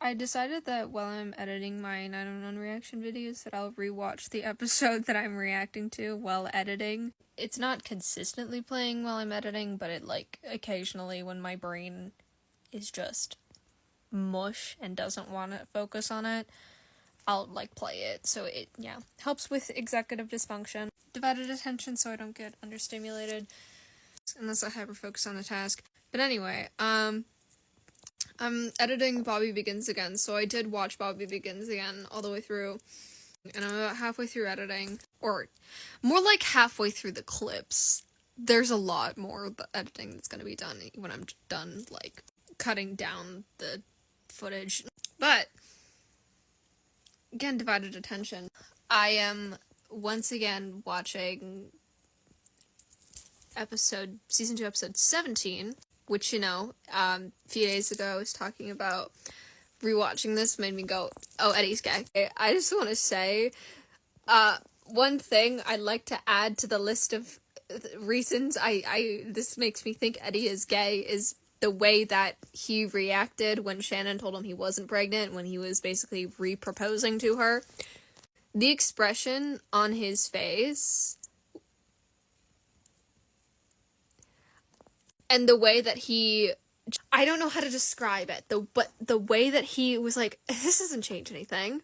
I decided that while I'm editing my 911 reaction videos that I'll rewatch the episode that I'm reacting to while editing. It's not consistently playing while I'm editing, but it, like, occasionally when my brain is just mush and doesn't want to focus on it, I'll, like, play it. So it, yeah, helps with executive dysfunction. Divided attention so I don't get understimulated unless I hyper-focus on the task. But anyway, I'm editing Bobby Begins Again, so I did watch Bobby Begins Again all the way through, and I'm about halfway through editing, or more like halfway through the clips. There's a lot more of the editing that's gonna be done when I'm done, like, cutting down the footage. But, again, divided attention. I am once again watching season 2, episode 17, which, you know, a few days ago I was talking about rewatching this, made me go, oh, Eddie's gay. I just want to say, one thing I'd like to add to the list of reasons this makes me think Eddie is gay is the way that he reacted when Shannon told him he wasn't pregnant, when he was basically re-proposing to her. The expression on his face and the way that I don't know how to describe it, but the way that he was like, this doesn't change anything.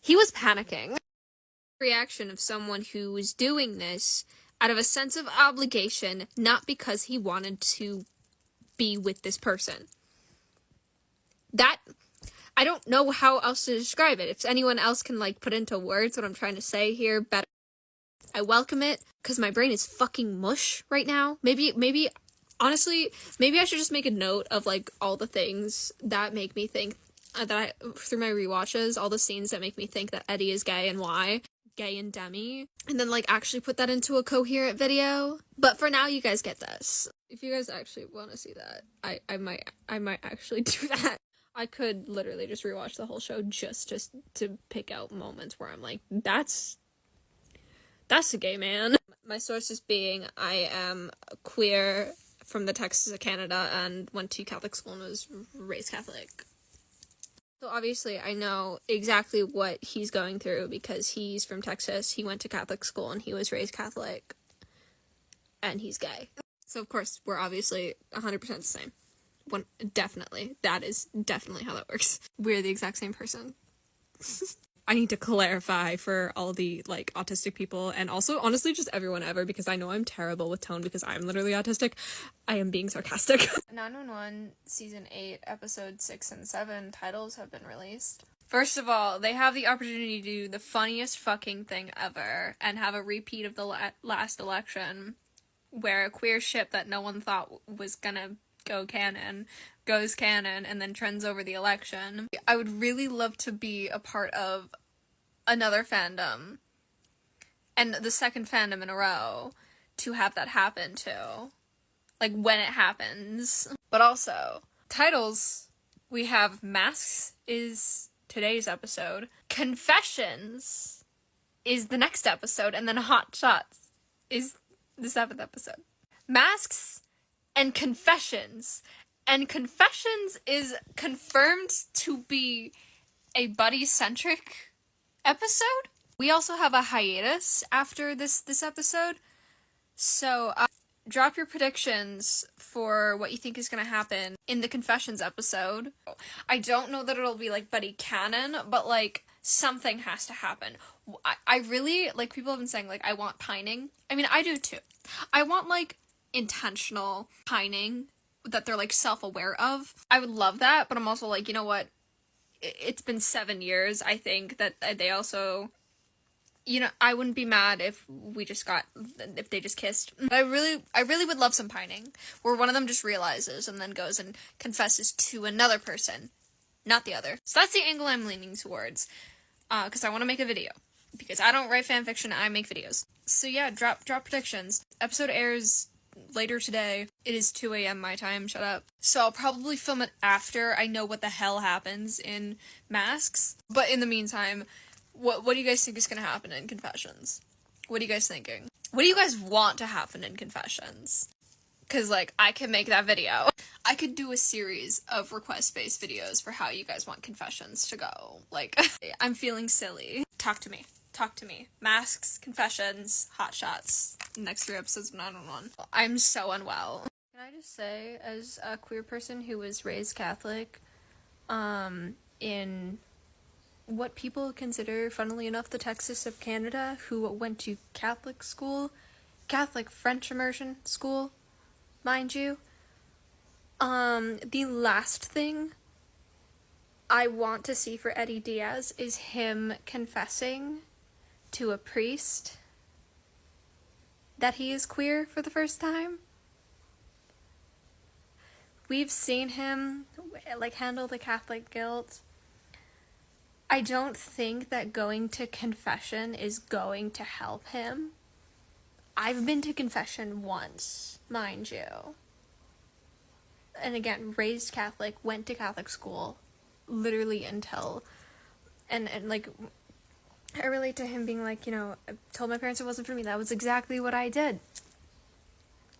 He was panicking. Reaction of someone who was doing this out of a sense of obligation, not because he wanted to be with this person. That, I don't know how else to describe it. If anyone else can, like, put into words what I'm trying to say here, better. I welcome it, because my brain is fucking mush right now. Maybe, honestly, maybe I should just make a note of, like, all the things that make me think, through my rewatches, all the scenes that make me think that Eddie is gay and why. Gay and Demi. And then, like, actually put that into a coherent video. But for now, you guys get this. If you guys actually want to see that, I might actually do that. I could literally just rewatch the whole show just to pick out moments where I'm like, that's a gay man. My sources being, I am queer from the Texas of Canada and went to Catholic school and was raised Catholic. So obviously I know exactly what he's going through because he's from Texas, he went to Catholic school, and he was raised Catholic, and he's gay. So of course, we're obviously 100% the same. Definitely. That is definitely how that works. We're the exact same person. I need to clarify for all the, like, autistic people, and also, honestly, just everyone ever, because I know I'm terrible with tone because I'm literally autistic. I am being sarcastic. 911 Season 8, Episode 6 and 7 titles have been released. First of all, they have the opportunity to do the funniest fucking thing ever, and have a repeat of the last election, where a queer ship that no one thought was gonna go canon goes canon and then trends over the election. I would really love to be a part of another fandom, and the second fandom in a row, to have that happen too. Like, when it happens. But also, titles, we have Masks is today's episode, Confessions is the next episode, and then Hot Shots is the 7th episode. Masks and Confessions. And Confessions is confirmed to be a buddy-centric episode. We also have a hiatus after this episode. So, drop your predictions for what you think is going to happen in the Confessions episode. I don't know that it'll be, like, buddy canon, but, like, something has to happen. I really, like, people have been saying, like, I want pining. I mean, I do too. I want, like, intentional pining that they're, like, self-aware of. I would love that, but I'm also like, you know what? It's been 7 years. I think that they also, you know, I wouldn't be mad if they just kissed. But I really would love some pining, where one of them just realizes and then goes and confesses to another person, not the other. So that's the angle I'm leaning towards, because I want to make a video. Because I don't write fanfiction, I make videos. So yeah, drop predictions. Episode airs later today. It is 2 a.m. my time, shut up. So I'll probably film it after I know what the hell happens in Masks. But in the meantime, what do you guys think is gonna happen in Confessions? What are you guys thinking? What do you guys want to happen in Confessions? Because, like, I can make that video. I could do a series of request-based videos for how you guys want confessions to go. Like, I'm feeling silly. Talk to me. Talk to me. Masks, confessions, hot shots. Next 3 episodes of 911. I'm so unwell. Can I just say, as a queer person who was raised Catholic, in what people consider, funnily enough, the Texas of Canada, who went to Catholic school, Catholic French immersion school, mind you, the last thing I want to see for Eddie Diaz is him confessing to a priest that he is queer for the first time. We've seen him, like, handle the Catholic guilt. I don't think that going to confession is going to help him. I've been to confession once, mind you. And again, raised Catholic, went to Catholic school, literally until, and like, I relate to him being like, you know, I told my parents it wasn't for me. That was exactly what I did.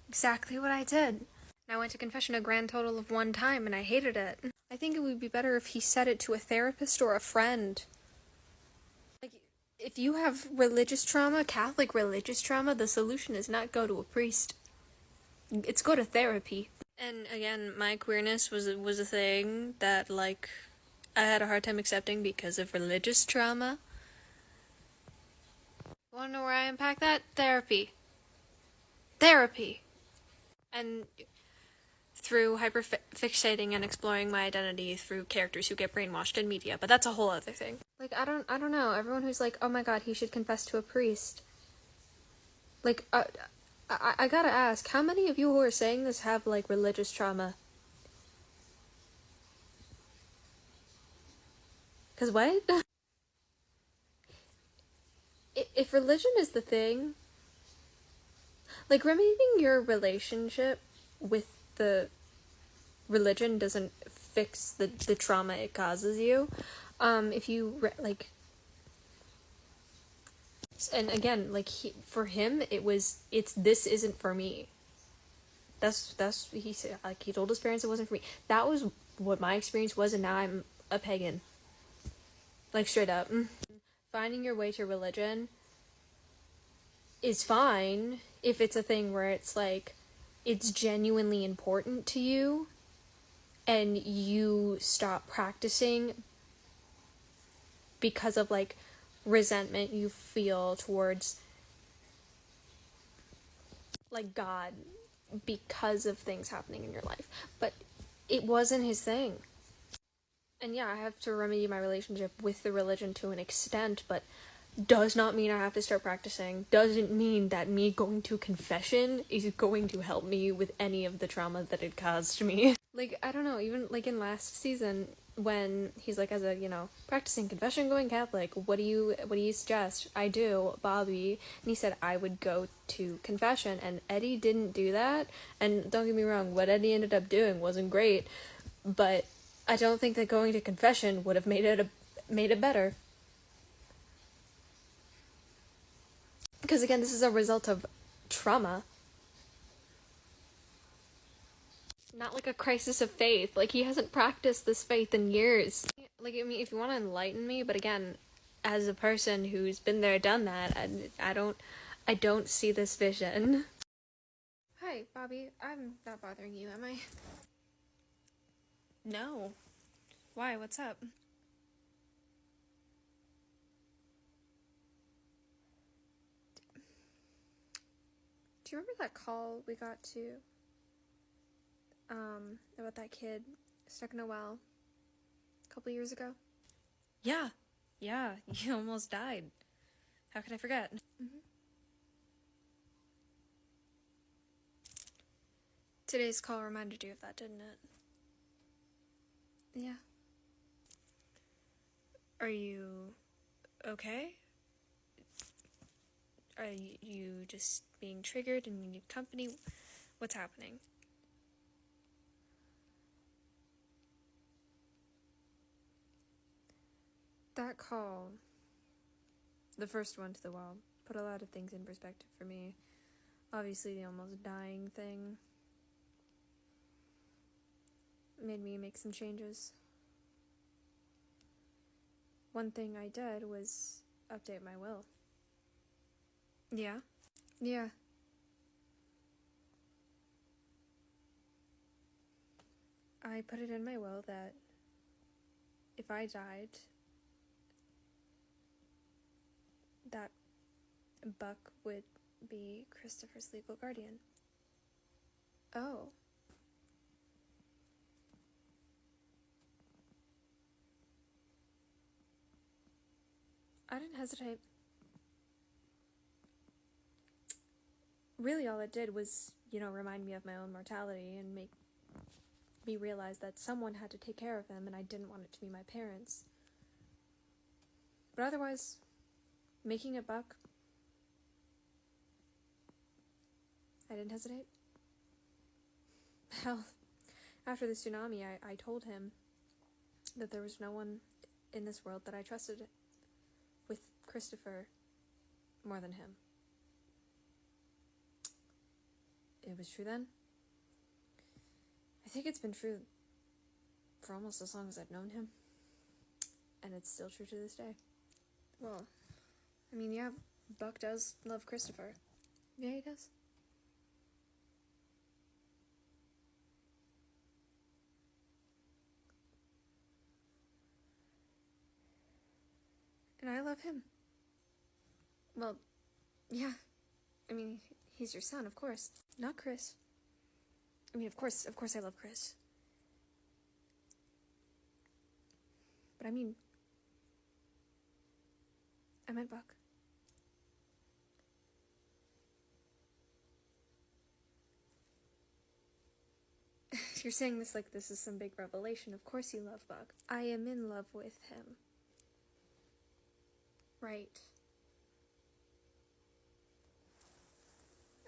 Exactly what I did. I went to confession a grand total of 1 time, and I hated it. I think it would be better if he said it to a therapist or a friend. Like, if you have religious trauma, Catholic religious trauma, the solution is not go to a priest. It's go to therapy. And again, my queerness was a thing that, like, I had a hard time accepting because of religious trauma. Wanna know where I unpack that? Therapy. Therapy. And through hyperfixating and exploring my identity through characters who get brainwashed in media, but that's a whole other thing. Like, I don't know, everyone who's like, oh my god, he should confess to a priest. Like, I gotta ask, how many of you who are saying this have, like, religious trauma? Cause what? If religion is the thing, like, remedying your relationship with the religion doesn't fix the trauma it causes you. If you, like, and again, like, for him, this isn't for me. That's, he said, like, he told his parents it wasn't for me. That was what my experience was, and now I'm a pagan. Like, straight up. Finding your way to religion is fine if it's a thing where it's, like, it's genuinely important to you, and you stop practicing because of, like, resentment you feel towards, like, God because of things happening in your life. But it wasn't his thing. And yeah, I have to remedy my relationship with the religion to an extent, but does not mean I have to start practicing. Doesn't mean that me going to confession is going to help me with any of the trauma that it caused me. Like, I don't know, even, like, in last season, when he's like, as a, you know, practicing confession, going Catholic, what do you suggest I do, Bobby? And he said I would go to confession, and Eddie didn't do that. And don't get me wrong, what Eddie ended up doing wasn't great, but I don't think that going to confession would have made it better. Because again, this is a result of trauma. Not like a crisis of faith. Like, he hasn't practiced this faith in years. Like, I mean, if you want to enlighten me, but again, as a person who's been there, done that, I don't see this vision. Hi, Bobby. I'm not bothering you, am I? No. Why? What's up? Do you remember that call we got to? About that kid stuck in a well a couple years ago? Yeah, he almost died. How could I forget? Today's call reminded you of that, didn't it? Yeah. Are you okay? Are you just being triggered and you need company? What's happening? That call, the first one to the well, put a lot of things in perspective for me. Obviously, the almost dying thing. made me make some changes. One thing I did was update my will. Yeah? Yeah. I put it in my will that if I died, that Buck would be Christopher's legal guardian. Oh. I didn't hesitate. Really all it did was, remind me of my own mortality and make me realize that someone had to take care of him and I didn't want it to be my parents. But otherwise, making it Buck, I didn't hesitate. Hell, after the tsunami, I told him that there was no one in this world that I trusted with Christopher more than him. It was true then. I think it's been true for almost as long as I've known him. And it's still true to this day. Well, yeah, Buck does love Christopher. Yeah, he does. And I love him. Well, yeah. He's your son, of course. Not Chris. Of course I love Chris. But I meant Buck. You're saying this like this is some big revelation. Of course you love Buck. I am in love with him. Right.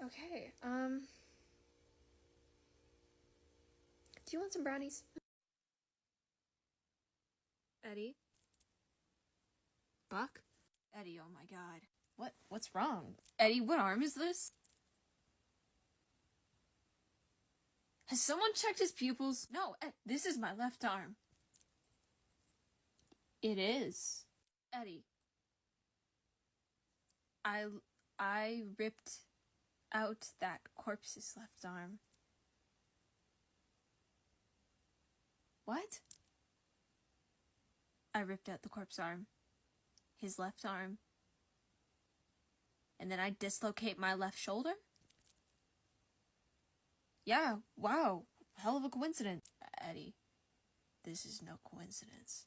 Okay, do you want some brownies? Eddie? Buck? Eddie, oh my god. What's wrong? Eddie, what arm is this? Has someone checked his pupils? No, this is my left arm. It is. Eddie. I ripped out that corpse's left arm. What? I ripped out the corpse arm. His left arm. And then I dislocate my left shoulder? Yeah, wow. Hell of a coincidence. Eddie, this is no coincidence.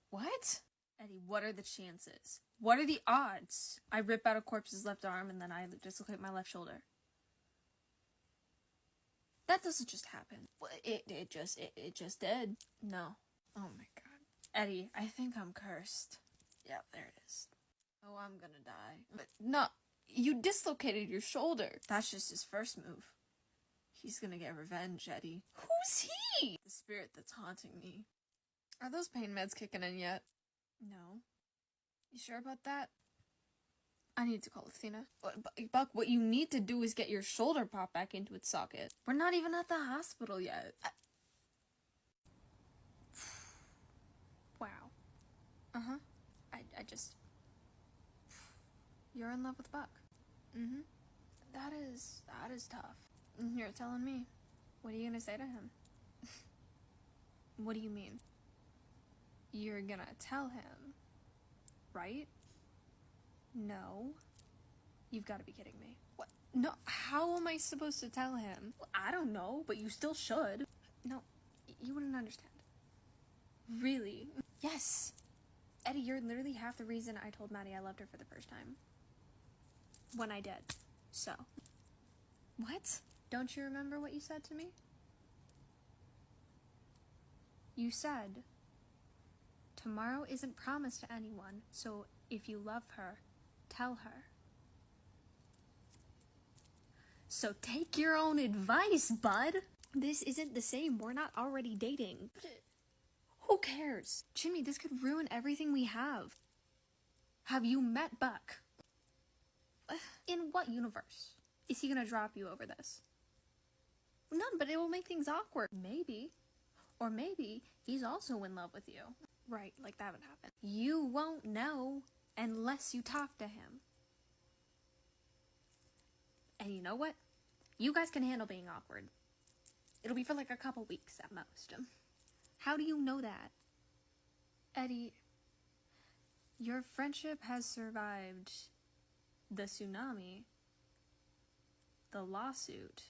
What? Eddie, what are the chances? What are the odds? I rip out a corpse's left arm and then I dislocate my left shoulder. That doesn't just happen. It just did. No. Oh my god. Eddie, I think I'm cursed. Yeah, there it is. Oh, I'm gonna die. But no, you dislocated your shoulder. That's just his first move. He's gonna get revenge, Eddie. Who's he? The spirit that's haunting me. Are those pain meds kicking in yet? No. You sure about that? I need to call Athena. Buck, what you need to do is get your shoulder popped back into its socket. We're not even at the hospital yet. Wow. Uh-huh. I just... You're in love with Buck. Mm-hmm. That is tough. You're telling me. What are you gonna say to him? What do you mean? You're gonna tell him, right? No. You've got to be kidding me. What? No, how am I supposed to tell him? Well, I don't know, but you still should. No, you wouldn't understand. Really? Yes. Eddie, you're literally half the reason I told Maddie I loved her for the first time. When I did. So. What? Don't you remember what you said to me? You said, tomorrow isn't promised to anyone, so if you love her, tell her. So take your own advice, bud. This isn't the same. We're not already dating. Who cares? Jimmy, this could ruin everything we have. Have you met Buck? In what universe? Is he gonna drop you over this? None, but it will make things awkward. Maybe. Or maybe he's also in love with you. Right, like that would happen. You won't know unless you talk to him. And you know what? You guys can handle being awkward. It'll be for like a couple weeks at most. How do you know that? Eddie, your friendship has survived the tsunami, the lawsuit,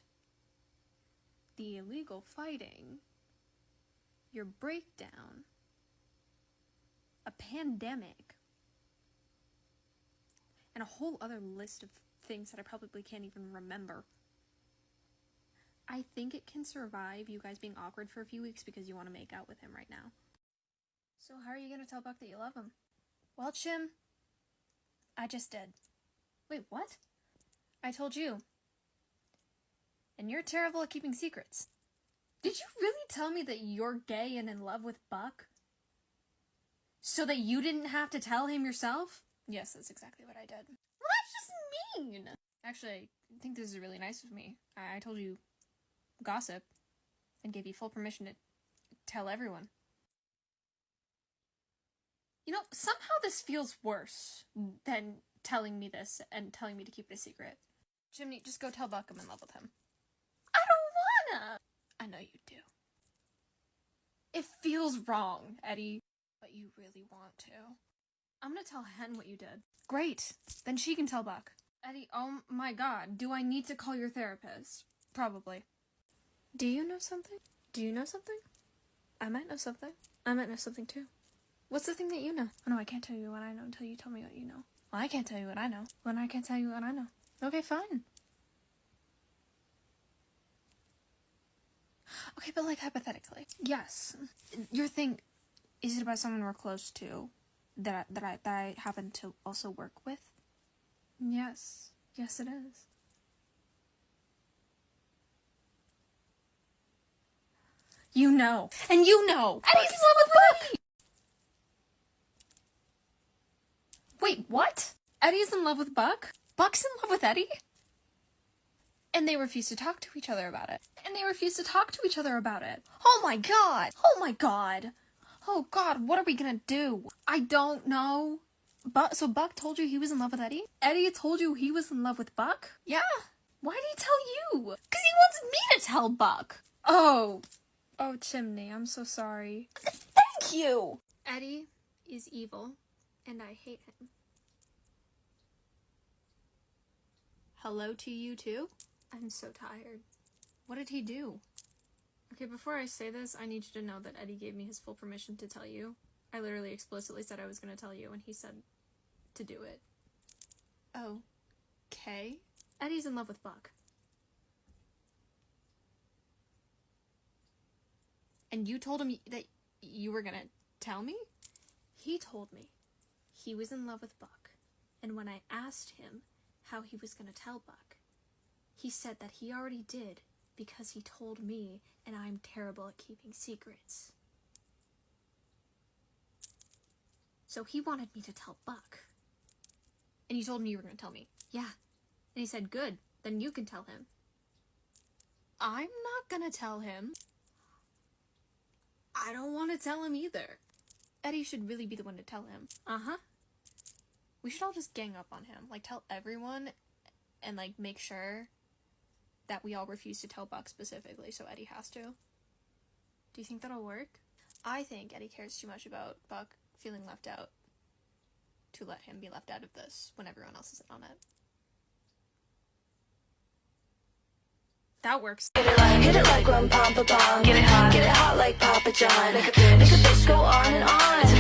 the illegal fighting, your breakdown, a pandemic, and a whole other list of things that I probably can't even remember. I think it can survive you guys being awkward for a few weeks because you want to make out with him right now. So how are you gonna tell Buck that you love him? Well, Chim, I just did. Wait, what? I told you. And you're terrible at keeping secrets. Did you really tell me that you're gay and in love with Buck? So that you didn't have to tell him yourself? Yes, that's exactly what I did. Well, that's just mean! Actually, I think this is really nice of me. I told you gossip and gave you full permission to tell everyone. You know, somehow this feels worse than telling me this and telling me to keep it a secret. Chimney, just go tell Buck I'm in love with him. I don't wanna! I know you do. It feels wrong, Eddie. But you really want to. I'm gonna tell Hen what you did. Great. Then she can tell Buck. Eddie, oh my god, do I need to call your therapist? Probably. Do you know something? Do you know something? I might know something. I might know something too. What's the thing that you know? Oh no, I can't tell you what I know until you tell me what you know. Well, I can't tell you what I know. When I can't tell you what I know. Okay, fine. Okay, but like hypothetically. Yes. Your thing, is it about someone we're close to that I happen to also work with? Yes. Yes, it is. You know. And you know. Eddie's in love with Buck! Wait, what? Eddie's in love with Buck? Buck's in love with Eddie? And they refuse to talk to each other about it. Oh my god! Oh my god! Oh god, what are we gonna do? I don't know. So Buck told you he was in love with Eddie? Eddie told you he was in love with Buck? Yeah. Why did he tell you? Because he wants me to tell Buck. Oh, Chimney, I'm so sorry. Thank you! Eddie is evil, and I hate him. Hello to you too? I'm so tired. What did he do? Okay, before I say this, I need you to know that Eddie gave me his full permission to tell you. I literally explicitly said I was going to tell you, and he said to do it. Okay. Eddie's in love with Buck. And you told him that you were going to tell me? He told me he was in love with Buck. And when I asked him how he was going to tell Buck, he said that he already did because he told me, and I'm terrible at keeping secrets. So he wanted me to tell Buck. And you told me you were going to tell me. Yeah. And he said, good, then you can tell him. I'm not going to tell him. I don't want to tell him either. Eddie should really be the one to tell him. Uh-huh. We should all just gang up on him. Like, tell everyone and, like, make sure that we all refuse to tell Buck specifically, so Eddie has to. Do you think that'll work? I think Eddie cares too much about Buck feeling left out to let him be left out of this when everyone else is in on it. That works. Hit it like one pom pom. Get it hot like Papa John. Make a bitch go on and on.